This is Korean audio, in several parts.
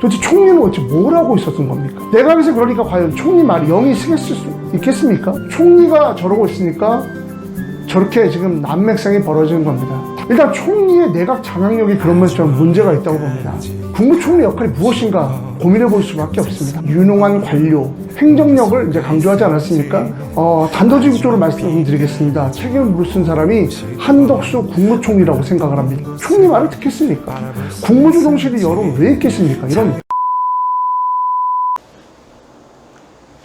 도대체 총리는 어찌 뭘 하고 있었던 겁니까? 내각에서 그러니까 과연 총리 말이 영이 쓰겠을 수 있겠습니까? 총리가 저러고 있으니까 저렇게 지금 난맥상이 벌어지는 겁니다. 일단 총리의 내각 장악력이 그런 면에서 저는 문제가 있다고 봅니다. 국무총리 역할이 무엇인가 고민해 볼 수밖에 없습니다. 유능한 관료, 행정력을 이제 강조하지 않았습니까? 단도직입적으로 말씀드리겠습니다. 책임을 물을 사람이 한덕수 국무총리라고 생각을 합니다. 총리 말을 듣겠습니까? 국무조정실이 여러 왜 있겠습니까? 이런.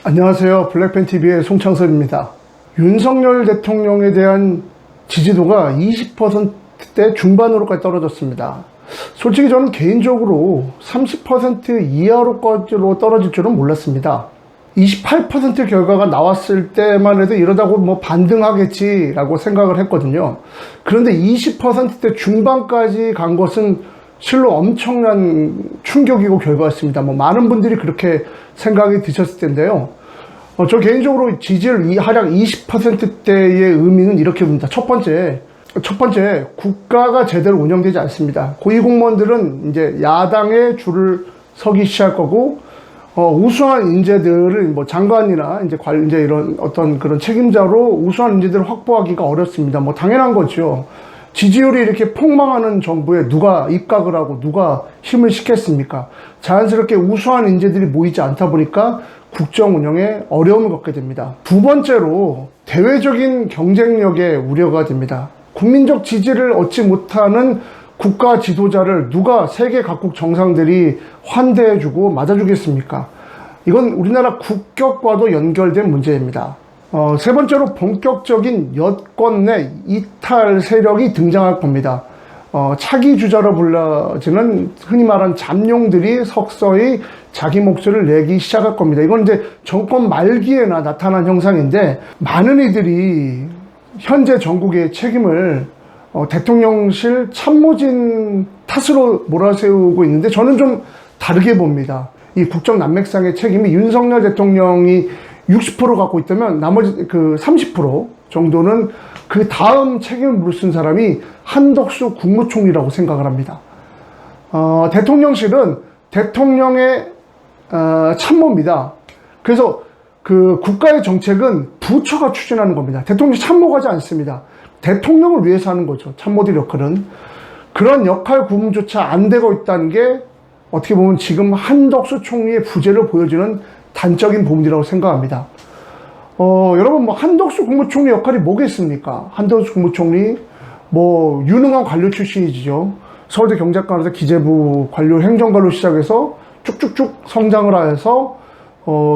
안녕하세요. 블랙팬TV의 송창섭입니다. 윤석열 대통령에 대한 지지도가 20%대 중반으로까지 떨어졌습니다. 솔직히 저는 개인적으로 30% 이하로까지 떨어질 줄은 몰랐습니다. 28% 결과가 나왔을 때만 해도 이러다고 뭐 반등하겠지라고 생각을 했거든요. 그런데 20%대 중반까지 간 것은 실로 엄청난 충격이고 결과였습니다. 많은 분들이 그렇게 생각이 드셨을 텐데요. 저 개인적으로 지지율 하락 20%대의 의미는 이렇게 봅니다. 첫 번째, 국가가 제대로 운영되지 않습니다. 고위공무원들은 이제 야당의 줄을 서기 시작할 거고, 우수한 인재들을 장관이나 이제 이런 어떤 그런 책임자로 우수한 인재들을 확보하기가 어렵습니다. 당연한 거죠. 지지율이 이렇게 폭망하는 정부에 누가 입각을 하고 누가 힘을 실겠습니까? 자연스럽게 우수한 인재들이 모이지 않다 보니까 국정 운영에 어려움을 겪게 됩니다. 두 번째로 대외적인 경쟁력에 우려가 됩니다. 국민적 지지를 얻지 못하는 국가 지도자를 누가 세계 각국 정상들이 환대해주고 맞아주겠습니까? 이건 우리나라 국격과도 연결된 문제입니다. 세 번째로 본격적인 여권 내 이탈 세력이 등장할 겁니다. 차기 주자로 불려지는 흔히 말하는 잠룡들이 석서히 자기 목소리를 내기 시작할 겁니다. 이건 이제 정권 말기에나 나타난 현상인데, 많은 이들이 현재 전국의 책임을 대통령실 참모진 탓으로 몰아세우고 있는데, 저는 좀 다르게 봅니다. 이 국정 난맥상의 책임이 윤석열 대통령이 60% 갖고 있다면 나머지 그 30% 정도는 그 다음 책임을 물을 사람이 한덕수 국무총리라고 생각을 합니다. 대통령실은 대통령의 참모입니다. 그래서 그 국가의 정책은 부처가 추진하는 겁니다. 대통령이 참모하지 않습니다. 대통령을 위해서 하는 거죠. 참모들 역할은. 그런 역할 구분조차 안 되고 있다는 게 어떻게 보면 지금 한덕수 총리의 부재를 보여주는 단적인 부분이라고 생각합니다. 여러분, 한덕수 국무총리 역할이 뭐겠습니까? 한덕수 국무총리, 유능한 관료 출신이죠. 서울대 경제학과에서 기재부 관료, 행정관로 시작해서 쭉쭉쭉 성장을 해서,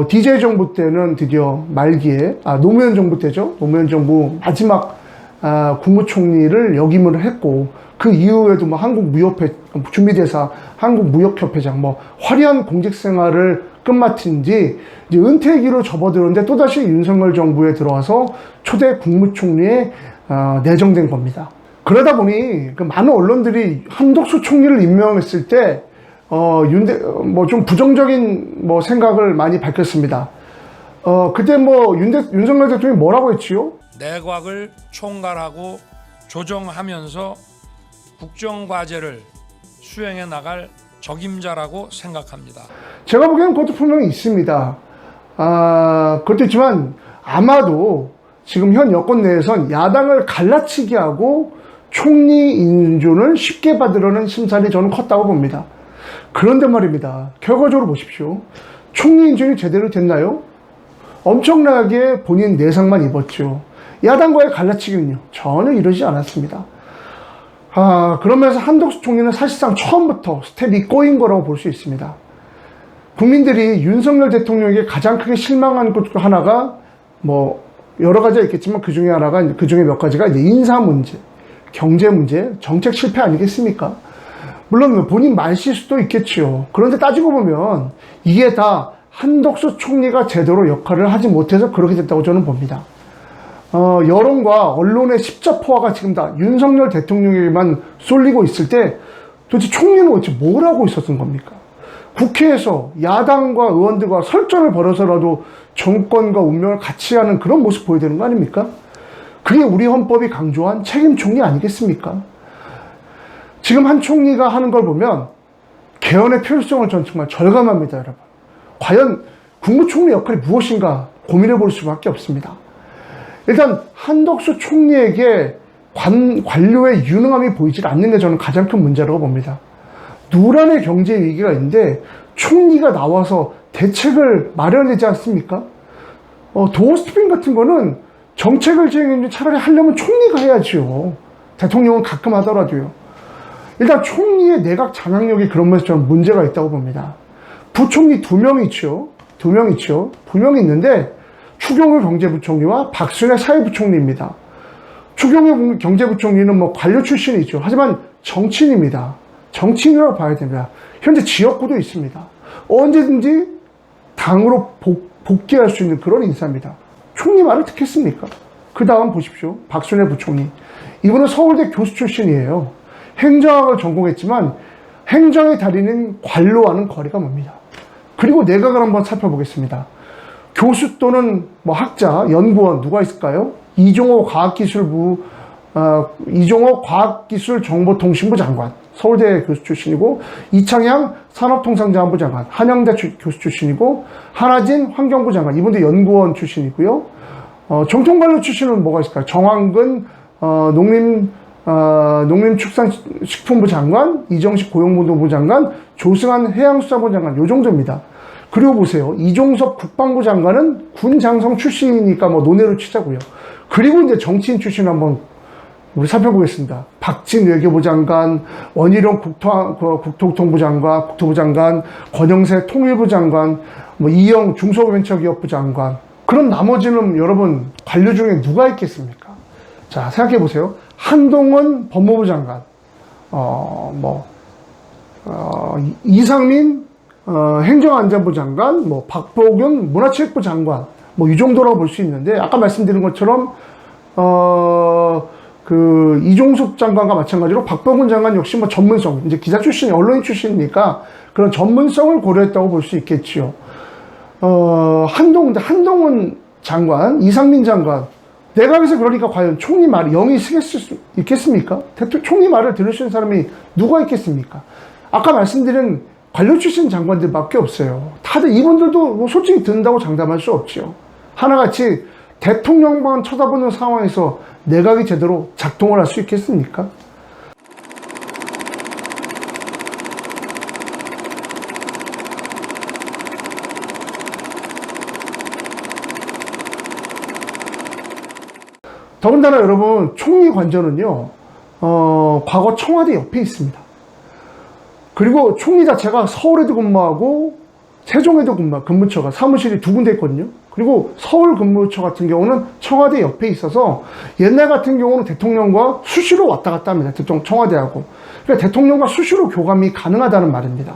DJ 정부 때는 드디어 말기에, 노무현 정부 때죠. 노무현 정부 마지막, 국무총리를 역임을 했고, 그 이후에도 한국무역회, 준비대사, 한국무역협회장, 화려한 공직생활을 끝마친 뒤 이제 은퇴기로 접어들었는데 또다시 윤석열 정부에 들어와서 초대 국무총리에 내정된 겁니다. 그러다 보니 그 많은 언론들이 한덕수 총리를 임명했을 때 좀 부정적인 생각을 많이 밝혔습니다. 그때 윤석열 대통령이 뭐라고 했지요? 내각을 총괄하고 조정하면서 국정과제를 수행해 나갈 적임자라고 생각합니다. 제가 보기에는 그것도 분명히 있습니다. 그것도 있지만 아마도 지금 현 여권 내에선 야당을 갈라치기 하고 총리 인준을 쉽게 받으려는 심산이 저는 컸다고 봅니다. 그런데 말입니다. 결과적으로 보십시오. 총리 인준이 제대로 됐나요? 엄청나게 본인 내상만 입었죠. 야당과의 갈라치기는요, 전혀 이러지 않았습니다. 그러면서 한덕수 총리는 사실상 처음부터 스텝이 꼬인 거라고 볼 수 있습니다. 국민들이 윤석열 대통령에게 가장 크게 실망한 것 하나가 여러 가지가 있겠지만 그 중에 몇 가지가 이제 인사 문제, 경제 문제, 정책 실패 아니겠습니까? 물론 본인 말실수도 있겠지요. 그런데 따지고 보면 이게 다 한덕수 총리가 제대로 역할을 하지 못해서 그렇게 됐다고 저는 봅니다. 여론과 언론의 십자포화가 지금 다 윤석열 대통령에게만 쏠리고 있을 때 도대체 총리는 어찌 뭘 하고 있었던 겁니까? 국회에서 야당과 의원들과 설전을 벌여서라도 정권과 운명을 같이 하는 그런 모습 보여야 되는 거 아닙니까? 그게 우리 헌법이 강조한 책임 총리 아니겠습니까? 지금 한 총리가 하는 걸 보면 개헌의 필요성을 전 정말 절감합니다, 여러분. 과연 국무총리 역할이 무엇인가 고민해 볼 수밖에 없습니다. 일단 한덕수 총리에게 관료의 유능함이 보이질 않는 게 저는 가장 큰 문제라고 봅니다. 누란의 경제 위기가 있는데 총리가 나와서 대책을 마련하지 않습니까? 도어스태핑 같은 거는 정책을 차라리 하려면 총리가 해야지요. 대통령은 가끔 하더라도요. 일단 총리의 내각 장악력이 그런 면에서 저는 문제가 있다고 봅니다. 부총리 2명 있죠. 2명 있죠. 분명히 있는데 추경호 경제부총리와 박순애 사회부총리입니다. 추경호 경제부총리는 뭐 관료 출신이죠. 하지만 정치인입니다. 정치인이라고 봐야 됩니다. 현재 지역구도 있습니다. 언제든지 당으로 복귀할 수 있는 그런 인사입니다. 총리 말을 듣겠습니까? 그 다음 보십시오. 박순애 부총리. 이분은 서울대 교수 출신이에요. 행정학을 전공했지만 행정의 달인은 관료와는 거리가 먼니다. 그리고 내각을 한번 살펴보겠습니다. 교수 또는 뭐 학자, 연구원 누가 있을까요? 이종호 과학기술정보통신부 장관, 서울대 교수 출신이고, 이창양 산업통상자원부 장관, 한양대 교수 출신이고, 한하진 환경부 장관, 이분도 연구원 출신이고요. 정통관료 출신은 뭐가 있을까요? 정황근 농림축산식품부 장관, 이정식 고용노동부 장관, 조승환 해양수산부 장관, 요 정도입니다. 그리고 보세요. 이종섭 국방부 장관은 군 장성 출신이니까 뭐 논외로 치자고요. 그리고 이제 정치인 출신 한번 우리 살펴보겠습니다. 박진 외교부 장관, 원희룡 국토교통부 장관, 국토부 장관, 권영세 통일부 장관, 뭐 이영 중소벤처기업부 장관. 그럼 나머지는 여러분 관료 중에 누가 있겠습니까? 자, 생각해 보세요. 한동훈 법무부 장관, 이상민 행정안전부 장관, 뭐 박보균 문화체육부 장관, 뭐 이 정도라고 볼 수 있는데, 아까 말씀드린 것처럼 이종섭 장관과 마찬가지로 박보균 장관 역시 뭐 전문성, 이제 기자 출신, 언론인 출신이니까 그런 전문성을 고려했다고 볼 수 있겠지요. 한동훈 장관, 이상민 장관, 내각에서 그러니까 과연 총리 말이 영이 쓰겠을 수 있겠습니까? 총리 말을 들을 수 있는 사람이 누가 있겠습니까? 아까 말씀드린 관료 출신 장관들밖에 없어요. 다들 이분들도 뭐 솔직히 듣는다고 장담할 수 없죠. 하나같이 대통령만 쳐다보는 상황에서 내각이 제대로 작동을 할 수 있겠습니까? 더군다나 여러분, 총리 관저는요, 과거 청와대 옆에 있습니다. 그리고 총리 자체가 서울에도 근무하고 세종에도 근무처가 사무실이 2군데 있거든요. 그리고 서울 근무처 같은 경우는 청와대 옆에 있어서 옛날 같은 경우는 대통령과 수시로 왔다 갔다 합니다. 청와대하고. 그러니까 대통령과 수시로 교감이 가능하다는 말입니다.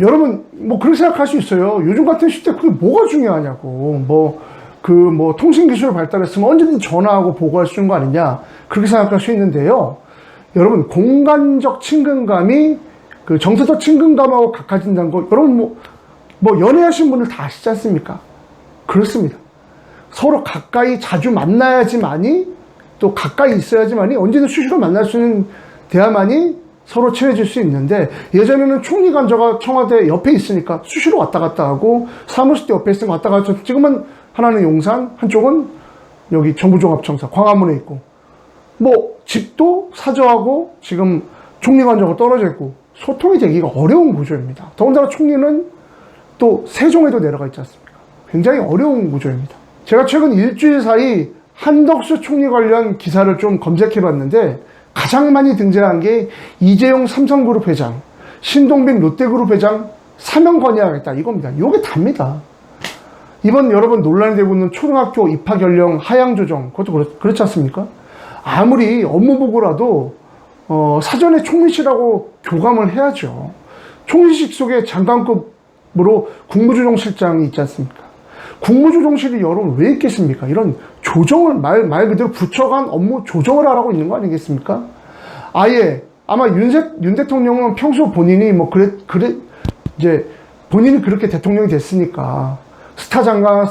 여러분, 뭐 그렇게 생각할 수 있어요. 요즘 같은 시대 그게 뭐가 중요하냐고. 통신기술 발달했으면 언제든 전화하고 보고할 수 있는 거 아니냐. 그렇게 생각할 수 있는데요. 여러분, 공간적 친근감이 정서적 친근감하고 가까워진다는 거, 여러분 연애하신 분들 다 아시지 않습니까? 그렇습니다. 서로 가까이 자주 만나야지만이, 또 가까이 있어야지만이, 언제든 수시로 만날 수 있는 대화만이 서로 친해질 수 있는데, 예전에는 총리 관저가 청와대 옆에 있으니까 수시로 왔다 갔다 하고, 사무실도 옆에 있으니까 왔다 갔다 하고, 지금은 하나는 용산, 한쪽은 여기 정부종합청사 광화문에 있고, 뭐 집도 사저하고 지금 총리 관저가 떨어져 있고, 소통이 되기가 어려운 구조입니다. 더군다나 총리는 또 세종에도 내려가 있지 않습니까? 굉장히 어려운 구조입니다. 제가 최근 일주일 사이 한덕수 총리 관련 기사를 좀 검색해 봤는데, 가장 많이 등장한 게 이재용 삼성그룹 회장, 신동빈 롯데그룹 회장 사면 건의하겠다, 이겁니다. 이게 답니다. 이번 여러분 논란이 되고 있는 초등학교 입학 연령 하향 조정, 그것도 그렇지 않습니까? 아무리 업무보고라도 사전에 총리실하고 교감을 해야죠. 총리실 속에 장관급으로 국무조정실장이 있지 않습니까? 국무조정실이 여러분 왜 있겠습니까? 이런 조정을 말 그대로 부처 간 업무 조정을 하라고 있는 거 아니겠습니까? 아예 아마 윤 대통령은 평소 본인이 이제 본인이 그렇게 대통령이 됐으니까 스타 장관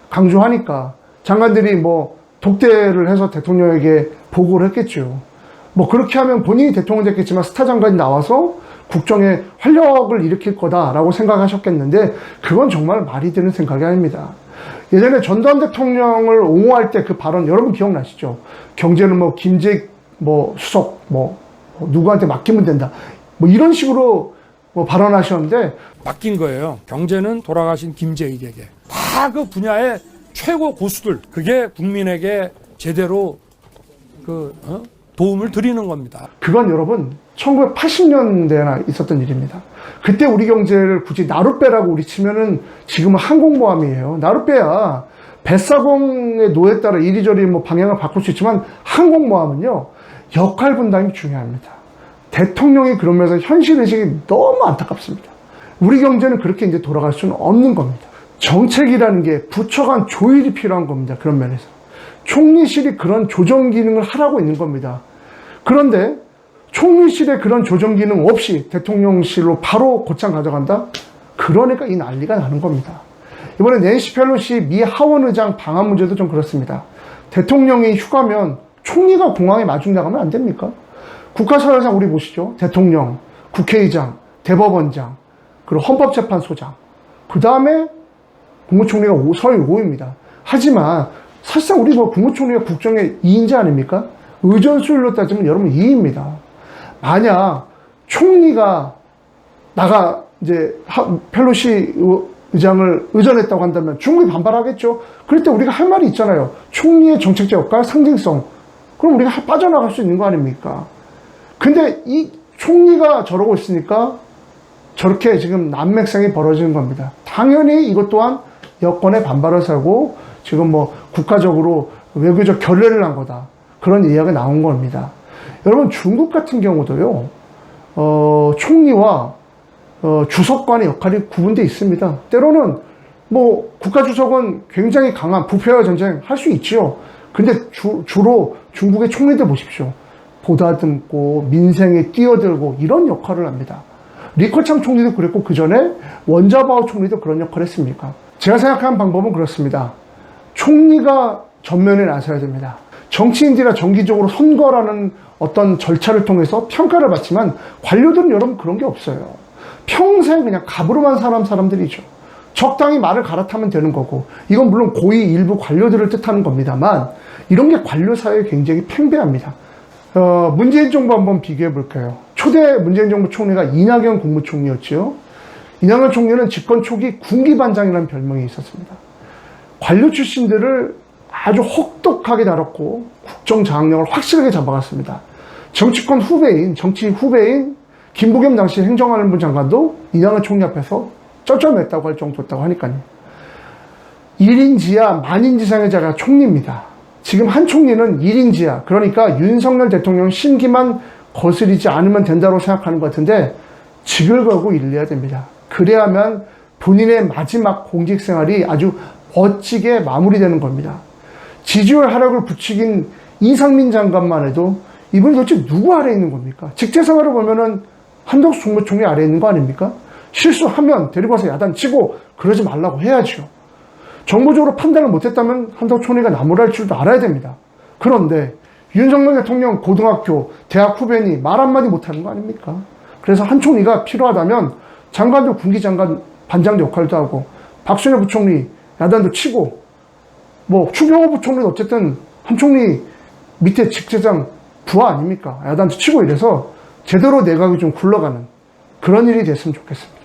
강조하니까 장관들이 독대를 해서 대통령에게 보고를 했겠죠. 그렇게 하면 본인이 대통령 됐겠지만 스타 장관이 나와서 국정에 활력을 일으킬 거다라고 생각하셨겠는데 그건 정말 말이 되는 생각이 아닙니다. 예전에 전두환 대통령을 옹호할 때 그 발언 여러분 기억나시죠? 경제는 뭐 김재익 수석 누구한테 맡기면 된다. 이런 식으로 발언하셨는데 맡긴 거예요. 경제는 돌아가신 김재익에게. 다 그 분야의 최고 고수들. 그게 국민에게 제대로 도움을 드리는 겁니다. 그건 여러분 1980년대나 있었던 일입니다. 그때 우리 경제를 굳이 나룻배라고 우리 치면은 지금은 항공모함이에요. 나룻배야 뱃사공의 노에 따라 이리저리 방향을 바꿀 수 있지만 항공모함은요 역할 분담이 중요합니다. 대통령이 그러면서 현실의식이 너무 안타깝습니다. 우리 경제는 그렇게 이제 돌아갈 수는 없는 겁니다. 정책이라는 게 부처 간 조율이 필요한 겁니다. 그런 면에서. 총리실이 그런 조정 기능을 하라고 있는 겁니다. 그런데 총리실에 그런 조정 기능 없이 대통령실로 바로 곧장 가져간다? 그러니까 이 난리가 나는 겁니다. 이번에 낸시 펠로시 미 하원 의장 방한 문제도 좀 그렇습니다. 대통령이 휴가면 총리가 공항에 마중 나가면 안 됩니까? 국가사회상 우리 보시죠. 대통령, 국회의장, 대법원장, 그리고 헌법재판소장. 그 다음에 국무총리가 서열 5입니다. 하지만 사실상 우리 국무총리가 국정의 2인자 아닙니까? 의전수율로 따지면 여러분 2입니다. 만약 총리가 이제 펠로시 의장을 의전했다고 한다면 중국이 반발하겠죠. 그럴 때 우리가 할 말이 있잖아요. 총리의 정책적 역할, 상징성. 그럼 우리가 빠져나갈 수 있는 거 아닙니까? 근데 이 총리가 저러고 있으니까 저렇게 지금 난맥상이 벌어지는 겁니다. 당연히 이것 또한 여권의 반발을 사고 지금 국가적으로 외교적 결례를 한 거다. 그런 이야기가 나온 겁니다. 여러분 중국 같은 경우도요. 총리와 주석 간의 역할이 구분되어 있습니다. 때로는 국가주석은 굉장히 강한 부패와 전쟁 할 수 있지요. 근데 주로 중국의 총리들 보십시오. 보다듬고 민생에 뛰어들고 이런 역할을 합니다. 리커창 총리도 그랬고 그 전에 원자바오 총리도 그런 역할을 했습니까? 제가 생각하는 방법은 그렇습니다. 총리가 전면에 나서야 됩니다. 정치인들이나 정기적으로 선거라는 어떤 절차를 통해서 평가를 받지만 관료들은 여러분 그런 게 없어요. 평생 그냥 갑으로만 사람들이죠. 적당히 말을 갈아타면 되는 거고 이건 물론 고위 일부 관료들을 뜻하는 겁니다만 이런 게 관료 사회에 굉장히 팽배합니다. 문재인 정부 한번 비교해 볼까요? 초대 문재인 정부 총리가 이낙연 국무총리였죠. 이낙연 총리는 집권 초기 군기반장이라는 별명이 있었습니다. 관료 출신들을 아주 혹독하게 다뤘고 국정 장악력을 확실하게 잡아갔습니다. 정치권 후배인, 정치 후배인 김부겸 당시 행정안전부 장관도 이낙연 총리 앞에서 쩔쩔맸다고 할 정도였다고 하니까요. 1인지하 만인지상의 자가 총리입니다. 지금 한 총리는 1인지하, 그러니까 윤석열 대통령 심기만 거스리지 않으면 된다고 생각하는 것 같은데 직을 걸고 일해야 됩니다. 그래야만 본인의 마지막 공직 생활이 아주 멋지게 마무리되는 겁니다. 지지율 하락을 부추긴 이상민 장관만 해도 이분이 도대체 누구 아래에 있는 겁니까? 직제생활을 보면은 한덕수 국무총리 아래에 있는 거 아닙니까? 실수하면 데리고 와서 야단치고 그러지 말라고 해야죠. 정보적으로 판단을 못했다면 한덕수 총리가 나무랄 줄도 알아야 됩니다. 그런데 윤석열 대통령 고등학교, 대학 후배니 말 한마디 못하는 거 아닙니까? 그래서 한 총리가 필요하다면 장관도 군기장관 반장 역할도 하고 박순애 부총리 야단도 치고 추경호 부총리는 어쨌든 한 총리 밑에 직제장 부하 아닙니까? 야단도 치고 이래서 제대로 내각이 좀 굴러가는 그런 일이 됐으면 좋겠습니다.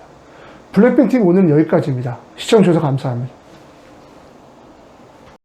블랙뱅 TV 오늘은 여기까지입니다. 시청해주셔서 감사합니다.